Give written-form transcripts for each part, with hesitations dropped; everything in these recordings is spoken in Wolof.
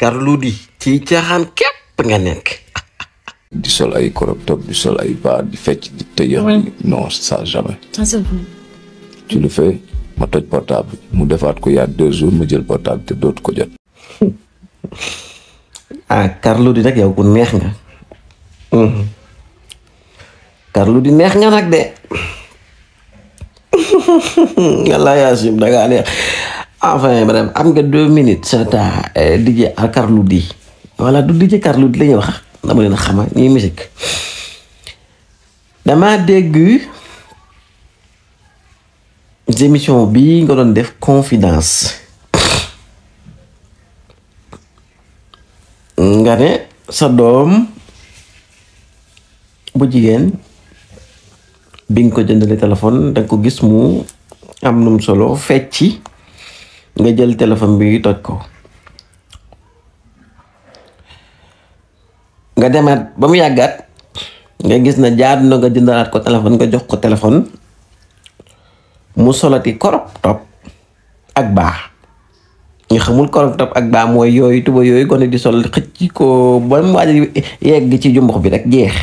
Carlou D ci caaxaan képp nga nekk. di sol ay crop top di sol ay bas di fecc di tëjee. non ça jamais. Ça c'est vrai. tu le fais ma toj portable mu defaat ko yaa 2 jours ma jël portable te dootu ko jot. ah Carlou D nag yow ku neex nga. Carlou D neex nga nag de. yàlla yaasim da ngaa neex enfin madame am nga 2 minutes sa ta DJ Carlou D wala du DJ Carlou D la ñuy wax dama leen xama ñuy musique dama dégg émission bi nga doon def confidence nga ne sa doom bu jigéen bi nga ko jëndale téléphone danga ko gis mu am num solo fecci nga jël téléphone bi toj ko nga demaat ba mu yàggaat nga gis na jaadu na nga jëndalaat ko téléphone nga jox ko téléphone mu solati crop top ak baa nga xamul crop top ak baa mooy yooyu tuba yooyu gone di sol xëcc ko ba mu waaj yegg ci jumbux bi rek jeex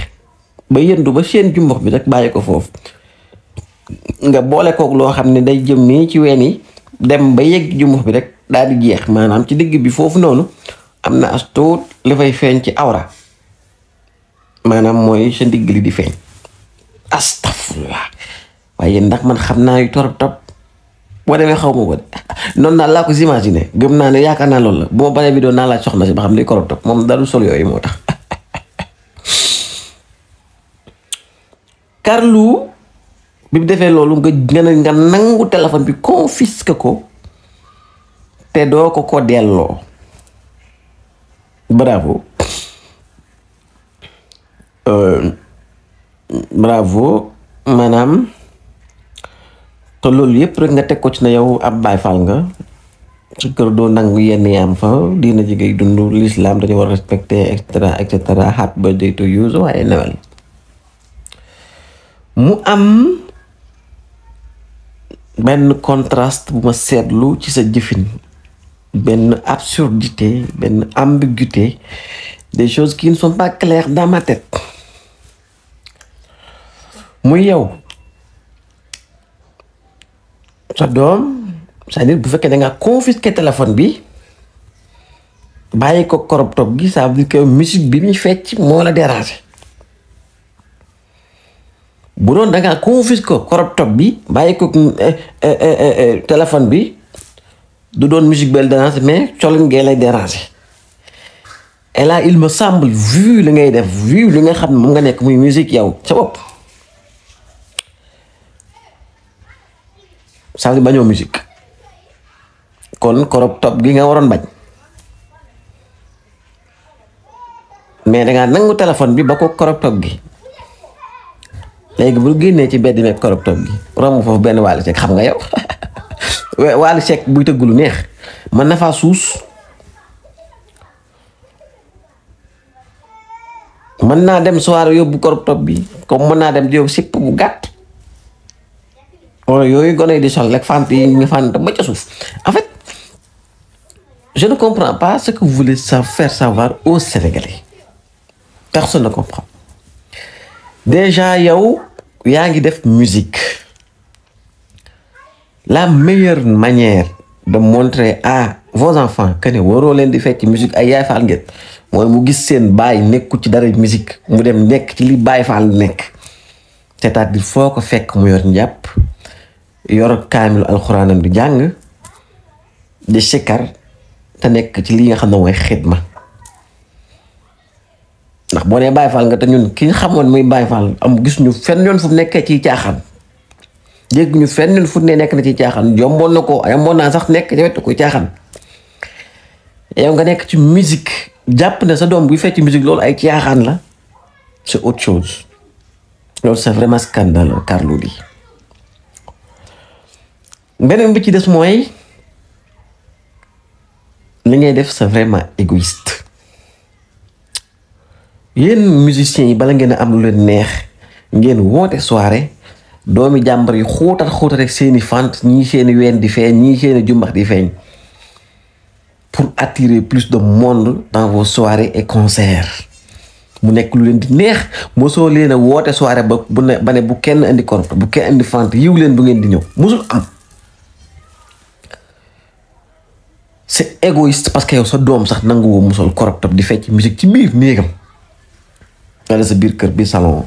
ba yëndu ba seen jumbux bi rek bàyyi ko foofu nga boole kook loo xam ne day jëm nii ci ween yi dem ba yegg jumbux bi rek daal di jeex maanaam ci digg bi foofu noonu am na as tuut li fay feeñ ci awra maanaam mooy sa ndigg li di feeñ astafurlah waaye ndax man xam naa yu torop top boo demee xaw ma ko de noonu naa laa ko imaginer gëm naa ne yaakaar naa loolu la bu ma paree vidéo naa laaj soxna si ba xam ne torop top moom dalu sol yooyu moo tax Carlou bi mu defee loolu nga nangu téléphone bi confisque ko te doo ko delloo bravo bravo maanaam te loolu yëpp rek nga teg ko ci na yow ab Baay Faal nga sa kër doo nangu yenn yaam fa diina jigéey dund l'islam dañu war a respecter et cetera happy birthday to you waaye Noël mu am benn contraste bu ma seetlu ci sa jëfin benn absurdité benn ambiguïté des choses qui ne sont pas claires dans ma tête muy yow sa doom c'est-à-dire bu fekkee da nga confisquer téléphone bi bàyyi ko crop top gi ça veut dire que musique bi muy fecc moo la déranger bu doon da nga confisquer ko crop top bi bàyyi ko téléphone bi du doon musique belle déranger mais colin ngee lay déranger et là il me semble vu li ngay def vu li nga xam ne moom nga nekk muy musique yow sa bopp ça veut bañoo musique kon crop top gi nga waroon bañ mais dangaa nangu téléphone bi ba ko crop top gi léegi bu génnee ci bedd meeg crop top gi romb foofu benn Wally Seck xam nga yow Wally Seck buy tëgg lu neex mën na faa suus mën naa dem soirée yóbbu crop top bi comme mën naa dem di yóbbu sipp bu gàtt wala yooyu gone di sol rek fant yi ñu fant ba ca suuf en fait je ne comprends pas ce que vous voulez faire savoir aux Sénégalais personne ne comprend déjà yow yaa ngi def musique la meilleure manière de montrer à vos enfants que ne waroo leen di fekk musique ay Yaay Faal ngeen mooy mu gis seen baay nekku ci dara musique mu dem nekk ci li Baay Faal nekk c'est-à-dire foo ko fekk mu yor njàpp yor kaamilu alxuraanam di jàng di sikkar te nekk ci li nga xam ne mooy xidma ndax boo nee Baay Faal nga te ñun ki nga xamoon muy Baay Faal am gis ñu fenn yoon fu mu nekkee ci caaxaan dégg ñu fenn yoon fu ne nekk na ci caaxaan yomboon na ko yomboon naa sax nekk ci wetu ko caaxaan yow nga nekk ci musique jàpp ne sa doom buy fecc musique loolu ay caaxaan la c'est autre chose loolu c'est vraiment scandaleux Carlou D beneen bi ci des mooy li ngay def c'est vraiment égoïste yéen musiciens yi bala ngeen a am lu leen neex ngeen woote soirée doomi jàmbar yi xóotat rek seeni fant ñii seeni ween di feeñ ñii seeni jumbax di feeñ pour attirer plus de monde dans vos soirées et concerts mu nekk lu leen di neex mosoo leen a woote soirée ba ne bu kenn indi corrupteur bu kenn indi fante yiw leen bu ngeen di ñëw mosul am. c'est égoïste parce que yow sa doom sax nangu woo mu sol corrupteur di fecc musique ci biir néegam wala sa biir kër bi salon.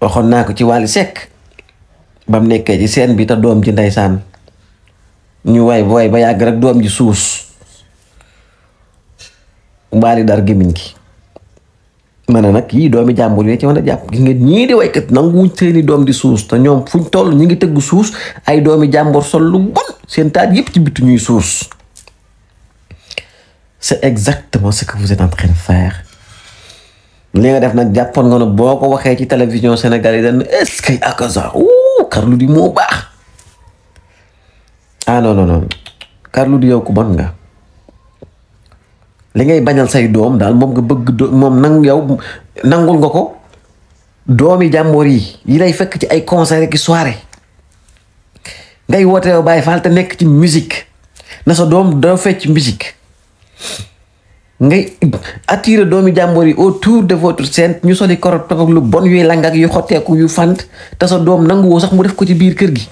waxoon naa ko ci Wally Seck ba mu nekkee ci scène bi te doom ji ndeysaan ñu way ba yàgg rek doom ji suus Wally dar gémmiñ gi ma ne nag yii doomi jàmbur yi ci mën a jàpp gis nga ñii di waykat nanguwuñ seeni doom di suus te ñoom fuñ toll ñi ngi tëgg suus ay doomi jàmbur sol lu bon seen taat yëpp ci bitu ñuy suus. c'est exactement ce que vous êtes en train de faire li nga def nag jàppoon nga ne boo ko waxee ci télévision Sénégal yi dañ est-ce que akaza Carlou D moo baax ah non Carlou D yow ku bon nga. li ngay bañal say doom daal moom nga bëgg moom nangul nga ko doomi jàmboor yi lay fekk ci ay concert ki soirée ngay woote yow Baye Fall te nekk ci musique na sa doom doo fecc musique ngay attirer doomi jàmboor yi autour de votre scène ñu soli korop ak lu bon yuy lang ak yu xotteeku yu fant te sa doom nanguwoo sax mu def ko ci biir kër gi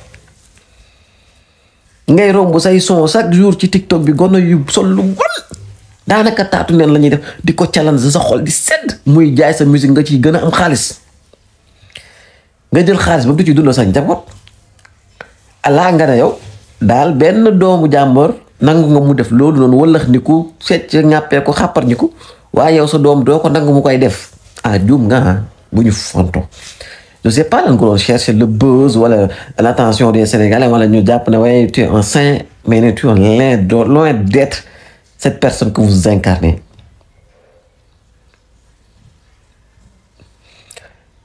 ngay romb say son chaque jour ci TikTok bi gono yu sol lu bon daanaka taatu neen la ñuy def di ko challenge sa xol di sedd muy jaay sa musique nga ciy gën a am xaalis nga jël xaalis ba du ci dundal sa njaboot alaa nga ne yow daal benn doomu jàmbor nangu nga mu def loolu noonu walax ni ku fecc ñàppee ko xàppar ñi ko waaye yow sa doom doo ko nangu mu koy def juum nga bu ñu fonto je sais pas lan ko doon chercher le buzz wala l'attention des Sénégalais wala ñu jàpp ne waaye tu es un saint mais ne tu es loin d'être cette personne que vous incarnez.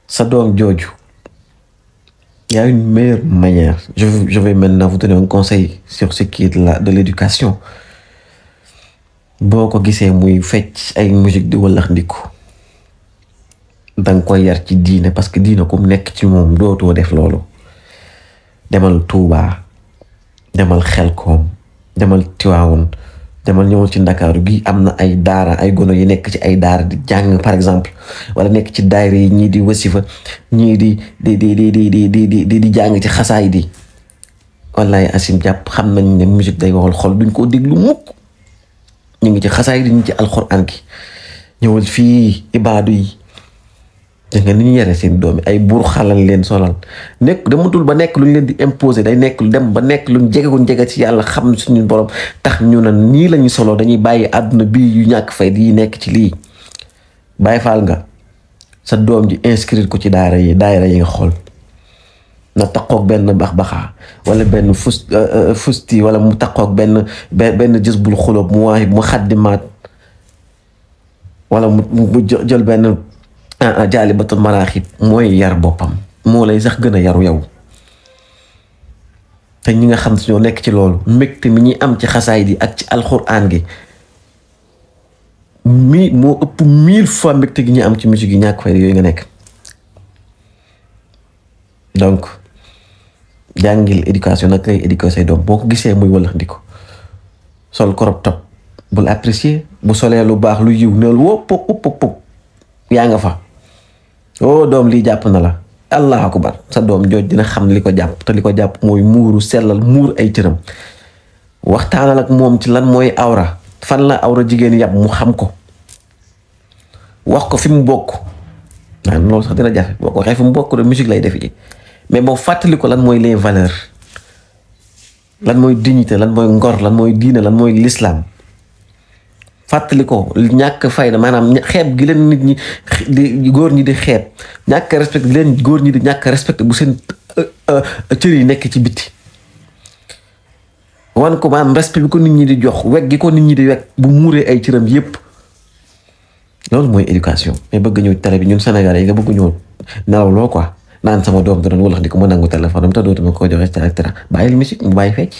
sa doom jooju il y a une meilleure manière je vais maintenant vous donner un conseil sur ce qui est de l'éducation boo ko gisee muy fecc ay musique di walax ndiku danga koy yar ci diine parce que diine ku mu nekk ci moom dootoo def loolu demal Touba demal Xelkom demal Tivaouane demal ñëwal ci Ndakaaru gi am na ay daara ay gono yi nekk ci ay daara di jàng par exemple wala nekk ci daayira yi ñii di wasifa ñii di jàng ci xasaay di wallaay asim jàpp xam nañ ne musique day waxal xol duñ ko déglu mukk ñu ngi ci xasaay di ñu ci alxuraan gi ñëwal fii ibaadu yi da nga ni ñu yare seen doomi ay buur xalal leen solal nekk dematul ba nekk lu ñu leen di imposer day nekk lu dem ba nekk luñ jege ci yàlla xam suñu borom tax ñu ne nii lañu solo dañuy bàyyi àdduna bii yu ñàkk fay di nekk ci lii Baay Faal nga sa doom ji inscrire ko ci daayira yi nga xool na taqoog benn baxaa wala benn fusti wala mu taqoog benn gis bul xulóob mu waay mu xaddimaat wala mu jël benn Jaalibatul Maraaxib mooy yar boppam moo lay sax gën a yaru yow te ñi nga xam si ñoo nekk ci loolu mbégte mi ñuy am ci xasaay di ak ci alxuraan gi moo ëpp 1000 fois mbégte gi ñuy am ci musique yi ñàkk fay yooyu nga nekk. donc jàngil éducation nag lay éduquer say doom boo ko gisee muy walax ndiko sol crop top bul apprécier bu solee lu baax lu yiw neel wóop upp yaa nga fa doom lii jàpp na la allahu akbar sa doom jooj dina xam li ko jàpp te li ko jàpp mooy muuru sellal muur ay cëram waxtaanal ak moom ci lan mooy awra fan la awra jigéen yàpp mu xam ko wax ko fi mu bokk loolu sax dina jafe boo ko waxee fi mu bokk de musique lay defi mais boo fàttali ko lan mooy les valeurs lan mooy dignité lan mooy ngor lan mooy diine lan mooy l'islam fàttali ko ñàkk fayda maanaam xeeb gi leen nit ñi di góor ñi di xeeb ñàkk respect gi leen góor ñi di ñàkk respect bu seen cër yi nekk ci biti wan ko maanaam respect bi ko nit ñi di jox weg gi ko nit ñi di weg bu muuree ay cëram yépp loolu mooy éducation mais bëgg ñëw télé bi ñun Sénégalais yi nga bëgg ñëw nelaw loo quoi naan sama doom da doon walax di ko ma nangu téléphone am te dootuma ko joxe et cetera bàyyil musique mu bàyyi fecc